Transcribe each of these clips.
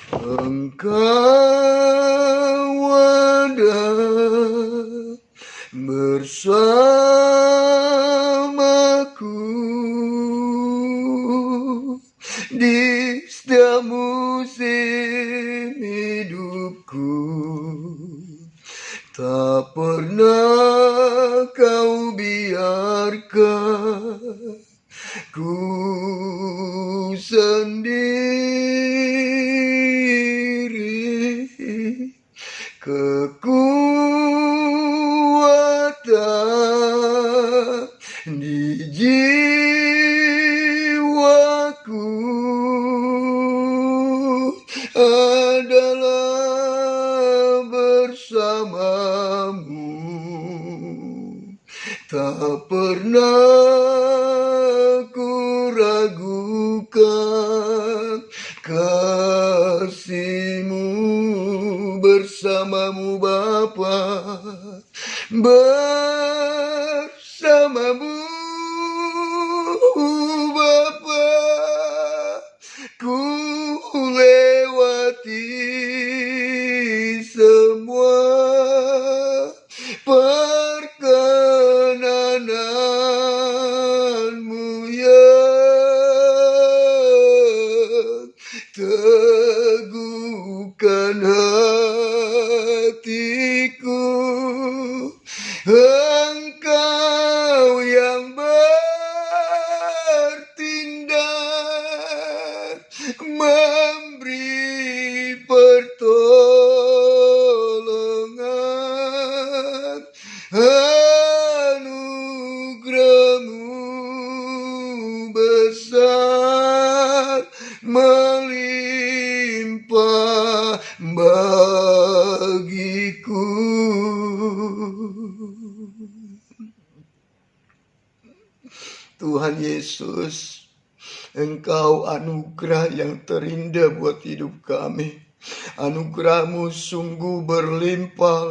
Engkau ada bersamaku di setiap musim hidupku. Tak pernah kau biarkan ku sendiri. Kekuatan di jiwaku adalah bersamamu. Tak pernah ku ragukan kasih-Mu. Bersamamu Bapa, bersamamu Bapa, ku lewati semua perkenananmu yang teguhkan hatiku. Engkau yang bertindak memberi pertolongan. Anugerah-Mu besar melimpah bagiku. Tuhan Yesus, Engkau anugerah yang terindah buat hidup kami. Anugerah-Mu sungguh berlimpah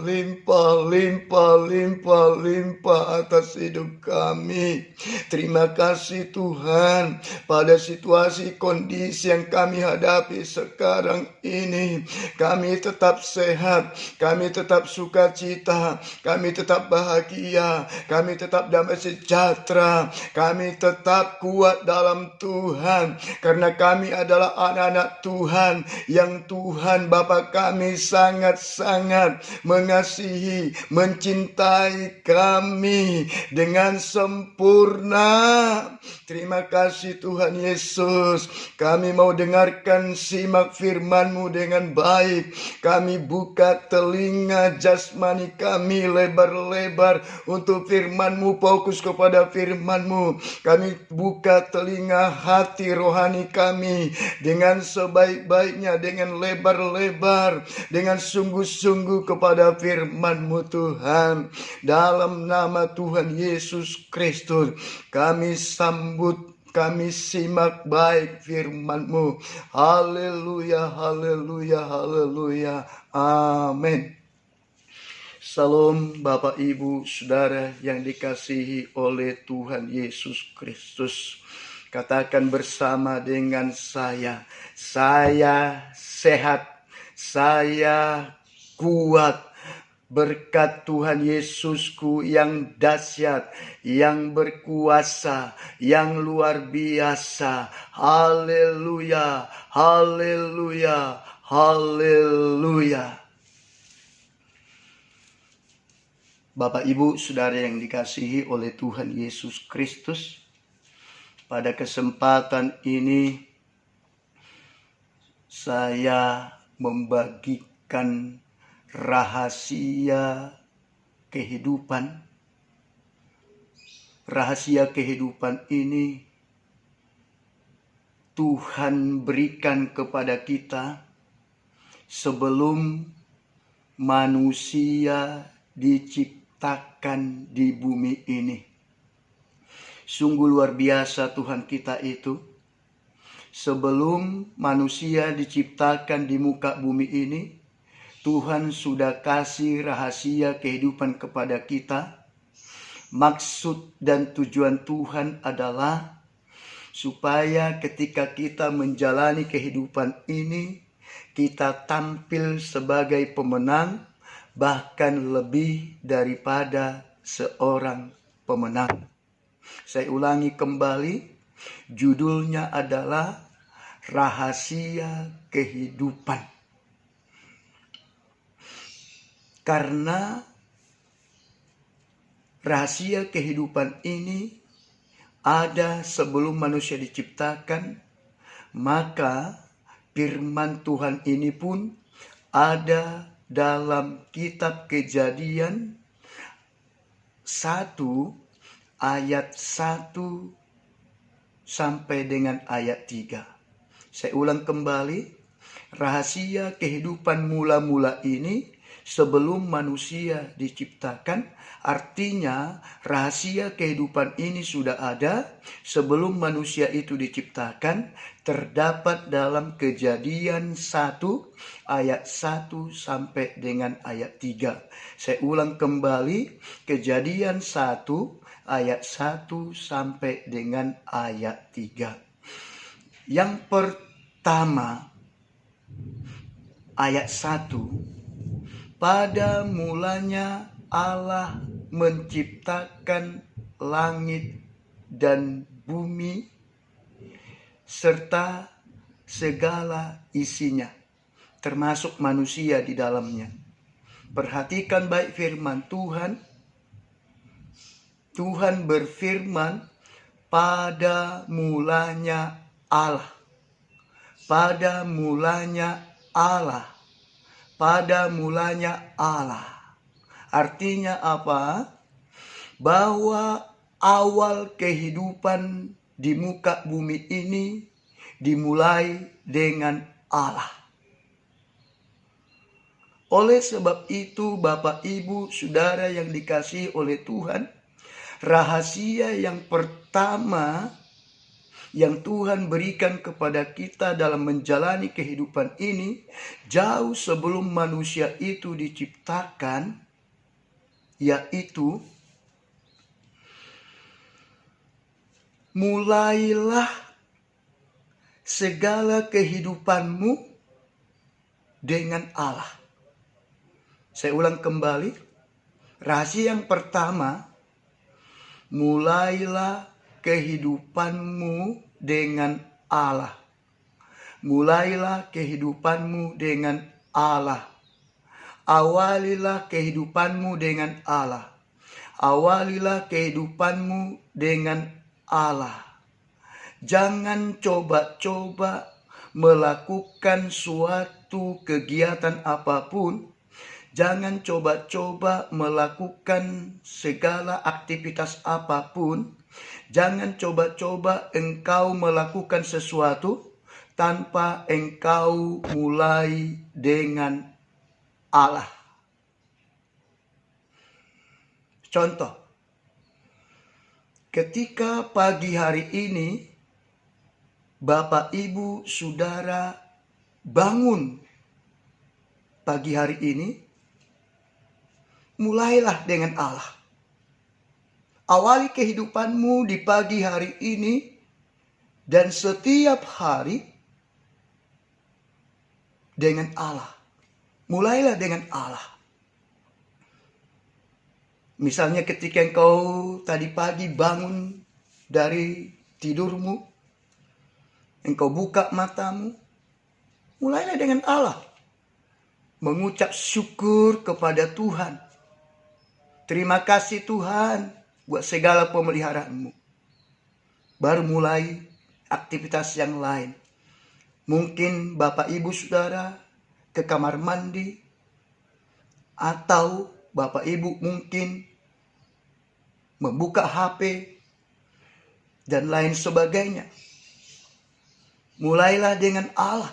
atas hidup kami. Terima kasih Tuhan, pada situasi kondisi yang kami hadapi sekarang ini, kami tetap sehat, kami tetap sukacita, kami tetap bahagia, kami tetap damai sejahtera, kami tetap kuat dalam Tuhan, karena kami adalah anak-anak Tuhan yang Tuhan Bapa kami sangat-sangat mengasihi, mencintai kami dengan sempurna. Terima kasih Tuhan Yesus. Kami mau dengarkan, simak firman-Mu dengan baik. Kami buka telinga jasmani kami lebar-lebar untuk firman-Mu, fokus kepada firman-Mu. Kami buka telinga hati rohani kami dengan sebaik-baiknya, dengan lebar-lebar, dengan sungguh-sungguh kepada firman-Mu Tuhan. Dalam nama Tuhan Yesus Kristus, kami sambut, kami simak baik firman-Mu. Haleluya, haleluya, haleluya. Amin. Salam Bapak Ibu Saudara yang dikasihi oleh Tuhan Yesus Kristus. Katakan bersama dengan saya sehat, saya kuat, berkat Tuhan Yesusku yang dahsyat, yang berkuasa, yang luar biasa. Haleluya, haleluya, haleluya. Bapak Ibu Saudara yang dikasihi oleh Tuhan Yesus Kristus, pada kesempatan ini saya membagikan rahasia kehidupan. Rahasia kehidupan ini Tuhan berikan kepada kita sebelum manusia diciptakan di bumi ini. Sungguh luar biasa Tuhan kita itu. Sebelum manusia diciptakan di muka bumi ini, Tuhan sudah kasih rahasia kehidupan kepada kita. Maksud dan tujuan Tuhan adalah supaya ketika kita menjalani kehidupan ini, kita tampil sebagai pemenang, bahkan lebih daripada seorang pemenang. Saya ulangi kembali, judulnya adalah Rahasia Kehidupan. Karena rahasia kehidupan ini ada sebelum manusia diciptakan, maka firman Tuhan ini pun ada dalam kitab Kejadian 1 ayat 1 sampai dengan ayat 3. Saya ulang kembali, rahasia kehidupan mula-mula ini sebelum manusia diciptakan, artinya rahasia kehidupan ini sudah ada sebelum manusia itu diciptakan, terdapat dalam Kejadian 1 ayat 1 sampai dengan ayat 3. Saya ulang kembali, Kejadian 1 ayat 1 sampai dengan ayat 3. Yang pertama, ayat 1. Pada mulanya Allah menciptakan langit dan bumi serta segala isinya, termasuk manusia di dalamnya. Perhatikan baik firman Tuhan. Tuhan berfirman, pada mulanya Allah. Pada mulanya Allah. Pada mulanya Allah. Artinya apa? Bahwa awal kehidupan di muka bumi ini dimulai dengan Allah. Oleh sebab itu, Bapak, Ibu, Saudara yang dikasihi oleh Tuhan, rahasia yang pertama yang Tuhan berikan kepada kita dalam menjalani kehidupan ini, jauh sebelum manusia itu diciptakan, yaitu mulailah segala kehidupanmu dengan Allah. Saya ulang kembali, rahasia yang pertama, mulailah kehidupanmu dengan Allah. Mulailah kehidupanmu dengan Allah. Awalilah kehidupanmu dengan Allah. Awalilah kehidupanmu dengan Allah. Jangan coba-coba melakukan suatu kegiatan apapun. Jangan coba-coba melakukan segala aktivitas apapun. Jangan coba-coba engkau melakukan sesuatu tanpa engkau mulai dengan Allah. Contoh, ketika pagi hari ini Bapak, Ibu, Saudara bangun pagi hari ini, mulailah dengan Allah. Awali kehidupanmu di pagi hari ini dan setiap hari dengan Allah. Mulailah dengan Allah. Misalnya ketika engkau tadi pagi bangun dari tidurmu, engkau buka matamu, mulailah dengan Allah. Mengucap syukur kepada Tuhan. Terima kasih Tuhan buat segala pemeliharaanmu. Baru mulai aktivitas yang lain. Mungkin Bapak, Ibu, Saudara ke kamar mandi. Atau Bapak, Ibu mungkin membuka HP. Dan lain sebagainya. Mulailah dengan Allah.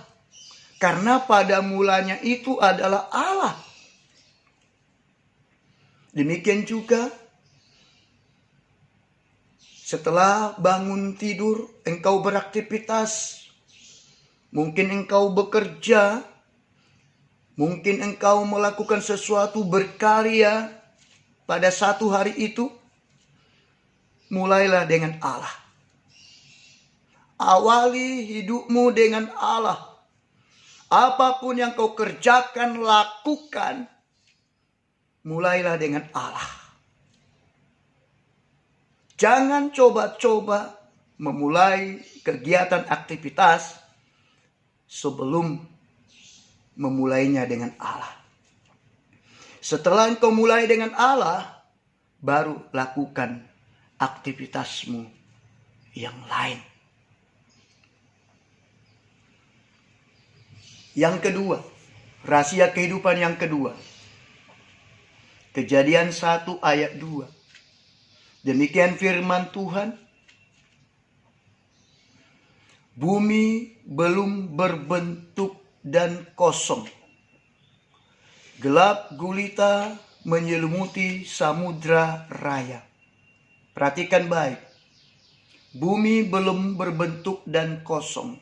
Karena pada mulanya itu adalah Allah. Demikian juga setelah bangun tidur, engkau beraktivitas. Mungkin engkau bekerja. Mungkin engkau melakukan sesuatu berkarya pada satu hari itu. Mulailah dengan Allah. Awali hidupmu dengan Allah. Apapun yang kau kerjakan, lakukan, mulailah dengan Allah. Jangan coba-coba memulai kegiatan aktivitas sebelum memulainya dengan Allah. Setelah engkau mulai dengan Allah, baru lakukan aktivitasmu yang lain. Yang kedua, rahasia kehidupan yang kedua. Kejadian 1 ayat 2. Demikian firman Tuhan. Bumi belum berbentuk dan kosong. Gelap gulita menyelimuti samudra raya. Perhatikan baik. Bumi belum berbentuk dan kosong.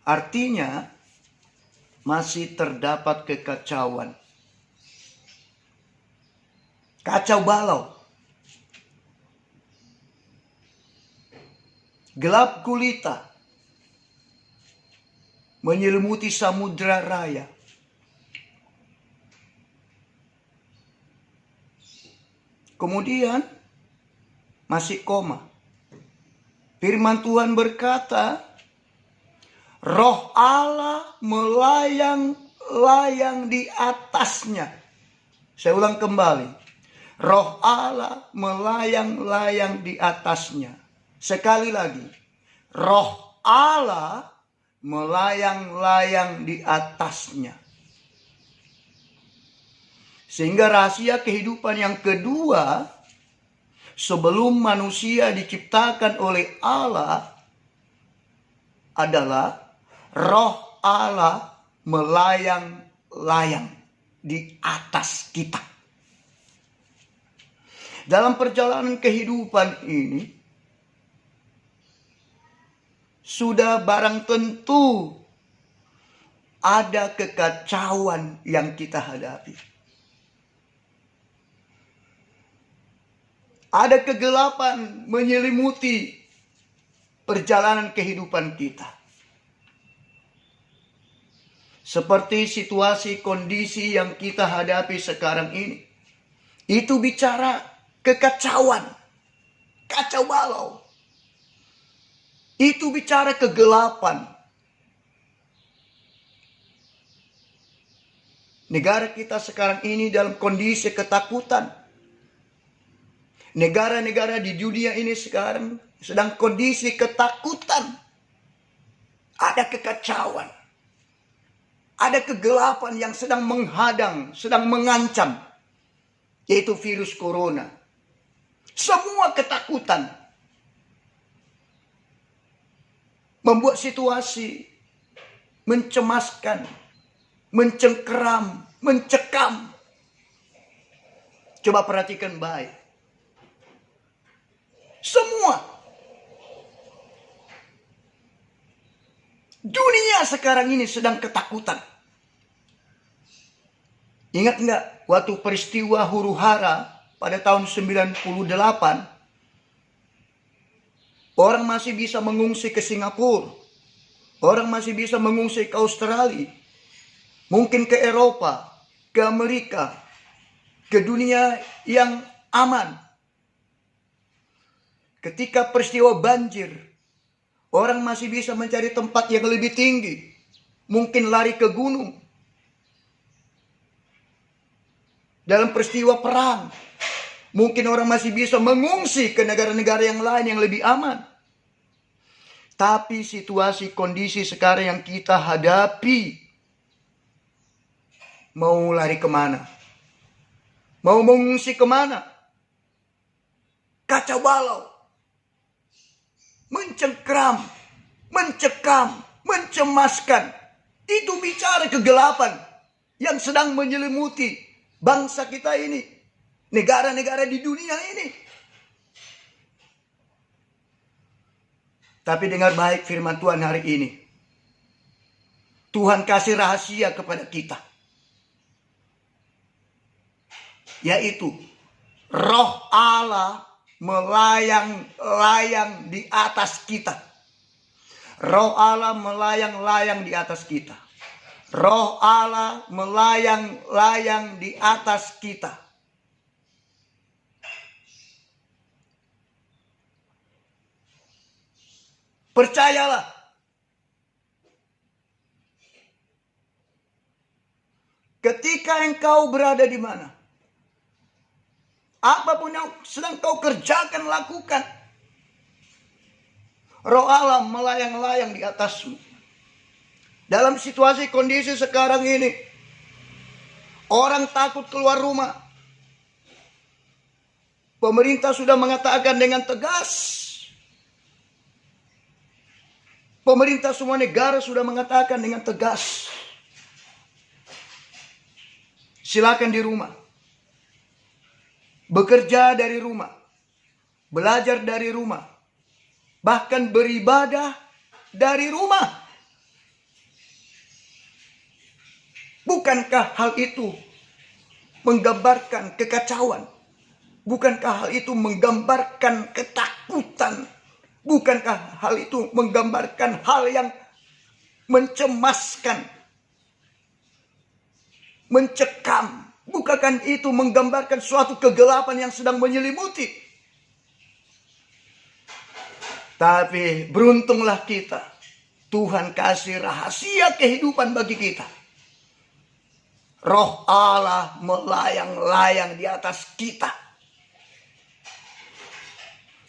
Artinya masih terdapat kekacauan. Kacau balau. Gelap gulita menyelimuti samudra raya. Kemudian masih koma. Firman Tuhan berkata, Roh Allah melayang-layang di atasnya. Saya ulang kembali. Roh Allah melayang-layang di atasnya. Sekali lagi. Roh Allah melayang-layang di atasnya. Sehingga rahasia kehidupan yang kedua, sebelum manusia diciptakan oleh Allah, adalah Roh Allah melayang-layang di atas kita. Dalam perjalanan kehidupan ini, sudah barang tentu ada kekacauan yang kita hadapi. Ada kegelapan menyelimuti perjalanan kehidupan kita. Seperti situasi kondisi yang kita hadapi sekarang ini. Itu bicara kekacauan. Kacau balau. Itu bicara kegelapan. Negara kita sekarang ini dalam kondisi ketakutan. Negara-negara di dunia ini sekarang sedang kondisi ketakutan. Ada kekacauan. Ada kegelapan yang sedang menghadang, sedang mengancam. Yaitu virus corona. Semua ketakutan. Membuat situasi mencemaskan, mencengkeram, mencekam. Coba perhatikan baik. Semua. Dunia sekarang ini sedang ketakutan. Ingat enggak waktu peristiwa huru-hara pada tahun 98, orang masih bisa mengungsi ke Singapura. Orang masih bisa mengungsi ke Australia. Mungkin ke Eropa, ke Amerika, ke dunia yang aman. Ketika peristiwa banjir, orang masih bisa mencari tempat yang lebih tinggi. Mungkin lari ke gunung. Dalam peristiwa perang, mungkin orang masih bisa mengungsi ke negara-negara yang lain yang lebih aman. Tapi situasi kondisi sekarang yang kita hadapi, mau lari kemana? Mau mengungsi kemana? Kacau balau. Mencengkram, mencekam, mencemaskan. Itu bicara kegelapan yang sedang menyelimuti bangsa kita ini. Negara-negara di dunia ini. Tapi dengar baik firman Tuhan hari ini. Tuhan kasih rahasia kepada kita. Yaitu Roh Allah melayang-layang di atas kita. Roh Allah melayang-layang di atas kita. Roh Allah melayang-layang di atas kita. Percayalah. Ketika engkau berada di mana, apapun yang sedang kau kerjakan, lakukan, Roh Allah melayang-layang di atasmu. Dalam situasi kondisi sekarang ini, orang takut keluar rumah. Pemerintah sudah mengatakan dengan tegas. Pemerintah semua negara sudah mengatakan dengan tegas. Silakan di rumah. Bekerja dari rumah. Belajar dari rumah. Bahkan beribadah dari rumah. Bukankah hal itu menggambarkan kekacauan? Bukankah hal itu menggambarkan ketakutan? Bukankah hal itu menggambarkan hal yang mencemaskan, mencekam? Bukankah itu menggambarkan suatu kegelapan yang sedang menyelimuti? Tapi beruntunglah kita. Tuhan kasih rahasia kehidupan bagi kita. Roh Allah melayang-layang di atas kita.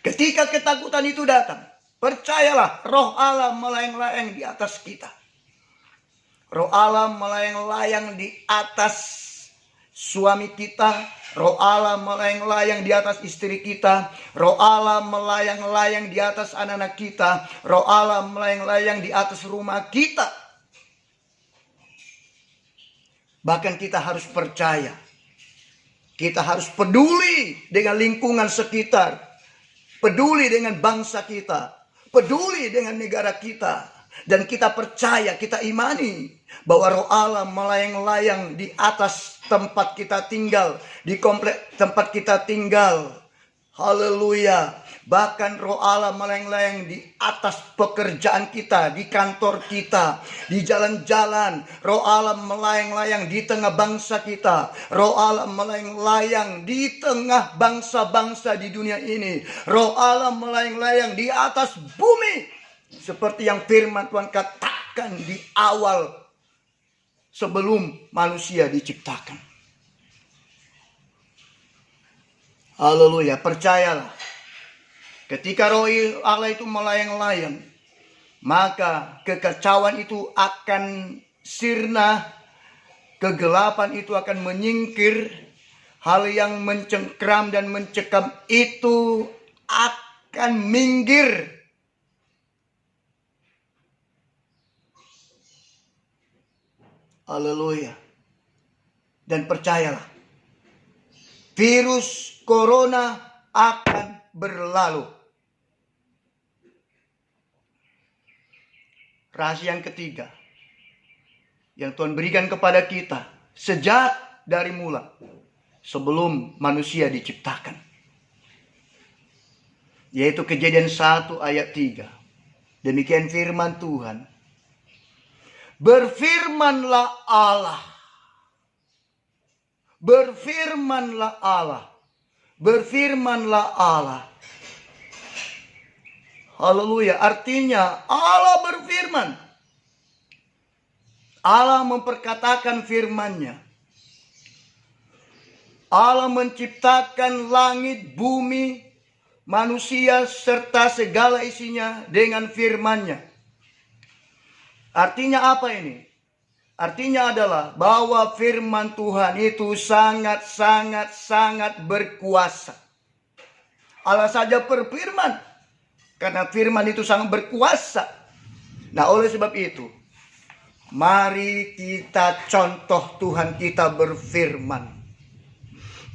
Ketika ketakutan itu datang, percayalah, Roh Allah melayang-layang di atas kita. Roh Allah melayang-layang di atas suami kita. Roh Allah melayang-layang di atas istri kita. Roh Allah melayang-layang di atas anak-anak kita. Roh Allah melayang-layang di atas rumah kita. Bahkan kita harus percaya. Kita harus peduli dengan lingkungan sekitar. Peduli dengan bangsa kita. Peduli dengan negara kita. Dan kita percaya, kita imani bahwa Roh Allah melayang-layang di atas tempat kita tinggal. Di komplek tempat kita tinggal. Haleluya. Bahkan Roh Allah melayang-layang di atas pekerjaan kita, di kantor kita, di jalan-jalan. Roh Allah melayang-layang di tengah bangsa kita. Roh Allah melayang-layang di tengah bangsa-bangsa di dunia ini. Roh Allah melayang-layang di atas bumi. Seperti yang firman Tuhan katakan di awal sebelum manusia diciptakan. Haleluya, percayalah. Ketika Roh Allah itu melayang-layang, maka kekacauan itu akan sirna, kegelapan itu akan menyingkir, hal yang mencengkram dan mencekam itu akan minggir. Haleluya. Dan percayalah, virus corona akan berlalu. Rahasia yang ketiga yang Tuhan berikan kepada kita sejak dari mula, sebelum manusia diciptakan, yaitu Kejadian 1 ayat 3. Demikian firman Tuhan. Berfirmanlah Allah. Berfirmanlah Allah. Berfirmanlah Allah. Haleluya. Artinya Allah berfirman. Allah memperkatakan firman-Nya. Allah menciptakan langit, bumi, manusia serta segala isinya dengan firman-Nya. Artinya apa ini? Artinya adalah bahwa firman Tuhan itu sangat berkuasa. Allah saja berfirman. Karena firman itu sangat berkuasa. Nah, oleh sebab itu, mari kita contoh Tuhan kita berfirman.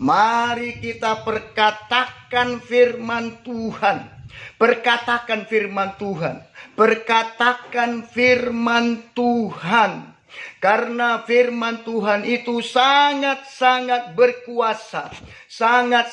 Mari kita perkatakan firman Tuhan. Perkatakan firman Tuhan. Perkatakan firman Tuhan. Karena firman Tuhan itu sangat berkuasa, sangat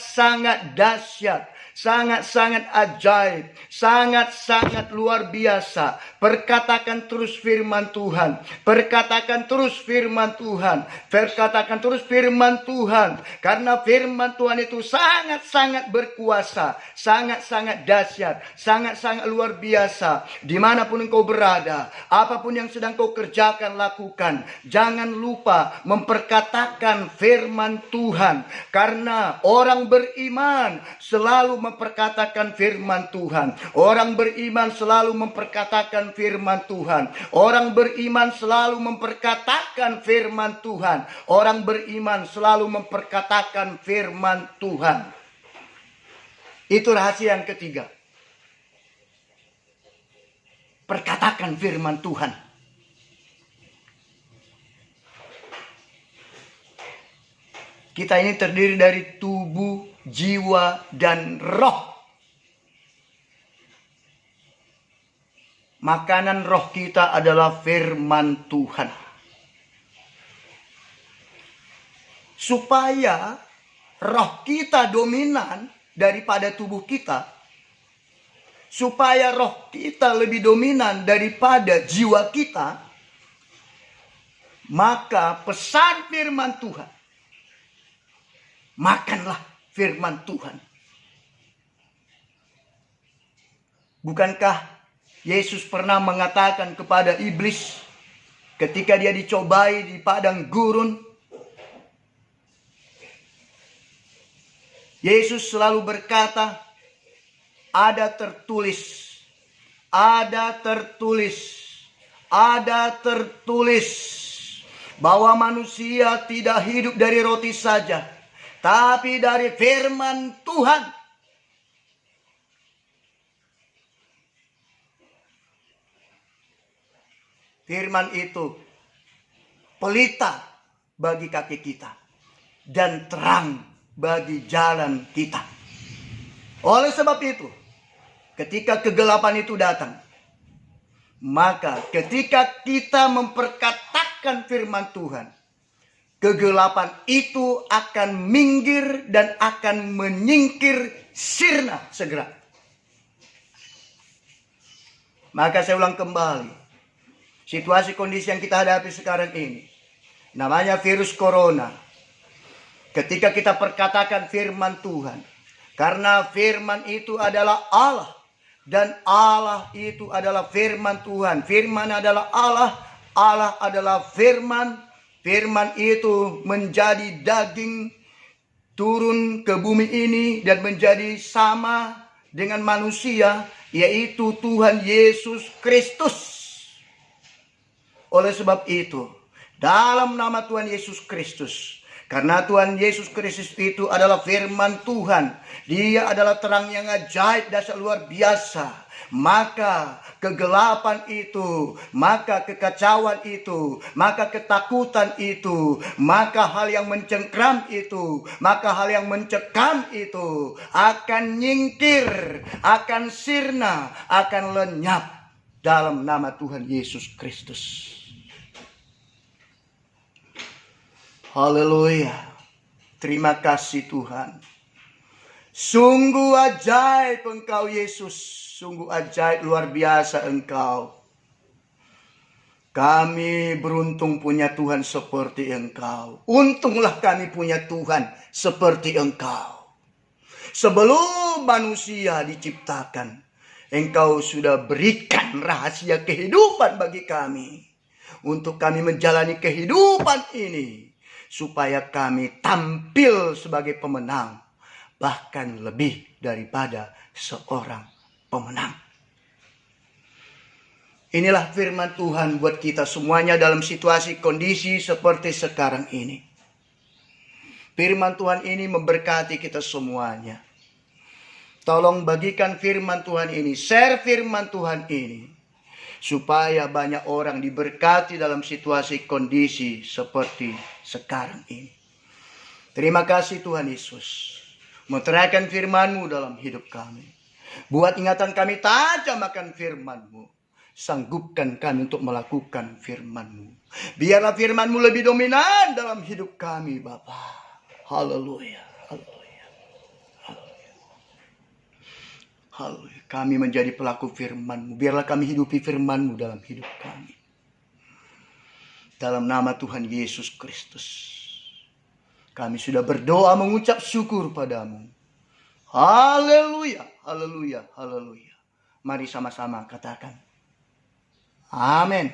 dahsyat, sangat-sangat ajaib, sangat-sangat luar biasa. Perkatakan terus firman Tuhan, perkatakan terus firman Tuhan, perkatakan terus firman Tuhan. Karena firman Tuhan itu sangat-sangat berkuasa, sangat-sangat dahsyat, sangat-sangat luar biasa. Dimanapun engkau berada, apapun yang sedang kau kerjakan, lakukan. Jangan lupa memperkatakan firman Tuhan. Karena orang beriman selalu memperkatakan firman Tuhan. Orang beriman selalu memperkatakan firman Tuhan. Orang beriman selalu memperkatakan firman Tuhan. Orang beriman selalu memperkatakan firman Tuhan. Itu rahasia yang ketiga. Perkatakan firman Tuhan. Kita ini terdiri dari tubuh, jiwa, dan roh. Makanan roh kita adalah firman Tuhan. Supaya roh kita dominan daripada tubuh kita, supaya roh kita lebih dominan daripada jiwa kita, maka pesan firman Tuhan, makanlah firman Tuhan. Bukankah Yesus pernah mengatakan kepada iblis ketika dia dicobai di padang gurun? Yesus selalu berkata, ada tertulis, ada tertulis, ada tertulis bahwa manusia tidak hidup dari roti saja, tapi dari firman Tuhan. Firman itu pelita bagi kaki kita dan terang bagi jalan kita. Oleh sebab itu, ketika kegelapan itu datang, maka ketika kita memperkatakan firman Tuhan, kegelapan itu akan minggir dan akan menyingkir sirna segera. Maka saya ulang kembali, situasi kondisi yang kita hadapi sekarang ini, namanya virus corona. Ketika kita perkatakan firman Tuhan, karena firman itu adalah Allah, dan Allah itu adalah firman Tuhan. Firman adalah Allah, Allah adalah firman. Firman itu menjadi daging, turun ke bumi ini dan menjadi sama dengan manusia, yaitu Tuhan Yesus Kristus. Oleh sebab itu, dalam nama Tuhan Yesus Kristus, karena Tuhan Yesus Kristus itu adalah firman Tuhan, Dia adalah terang yang ajaib, dasar luar biasa. Maka kegelapan itu, maka kekacauan itu, maka ketakutan itu, maka hal yang mencengkram itu, maka hal yang mencekam itu akan nyingkir, akan sirna, akan lenyap dalam nama Tuhan Yesus Kristus. Haleluya. Terima kasih Tuhan. Sungguh ajaib Engkau Yesus. Sungguh ajaib, luar biasa Engkau. Kami beruntung punya Tuhan seperti Engkau. Untunglah kami punya Tuhan seperti Engkau. Sebelum manusia diciptakan, Engkau sudah berikan rahasia kehidupan bagi kami. Untuk kami menjalani kehidupan ini, supaya kami tampil sebagai pemenang, bahkan lebih daripada seorang pemenang. Inilah firman Tuhan buat kita semuanya dalam situasi kondisi seperti sekarang ini. Firman Tuhan ini memberkati kita semuanya. Tolong bagikan firman Tuhan ini, share firman Tuhan ini, supaya banyak orang diberkati dalam situasi kondisi seperti sekarang ini. Terima kasih Tuhan Yesus. Meteraikan firman-Mu dalam hidup kami. Buat ingatan kami tajam akan firman-Mu. Sanggupkan kami untuk melakukan firman-Mu. Biarlah firman-Mu lebih dominan dalam hidup kami Bapa. Haleluya. Haleluya. Haleluya. Haleluya. Kami menjadi pelaku firman-Mu. Biarlah kami hidupi firman-Mu dalam hidup kami. Dalam nama Tuhan Yesus Kristus. Kami sudah berdoa mengucap syukur padamu. Haleluya, haleluya, haleluya. Mari sama-sama katakan. Amin.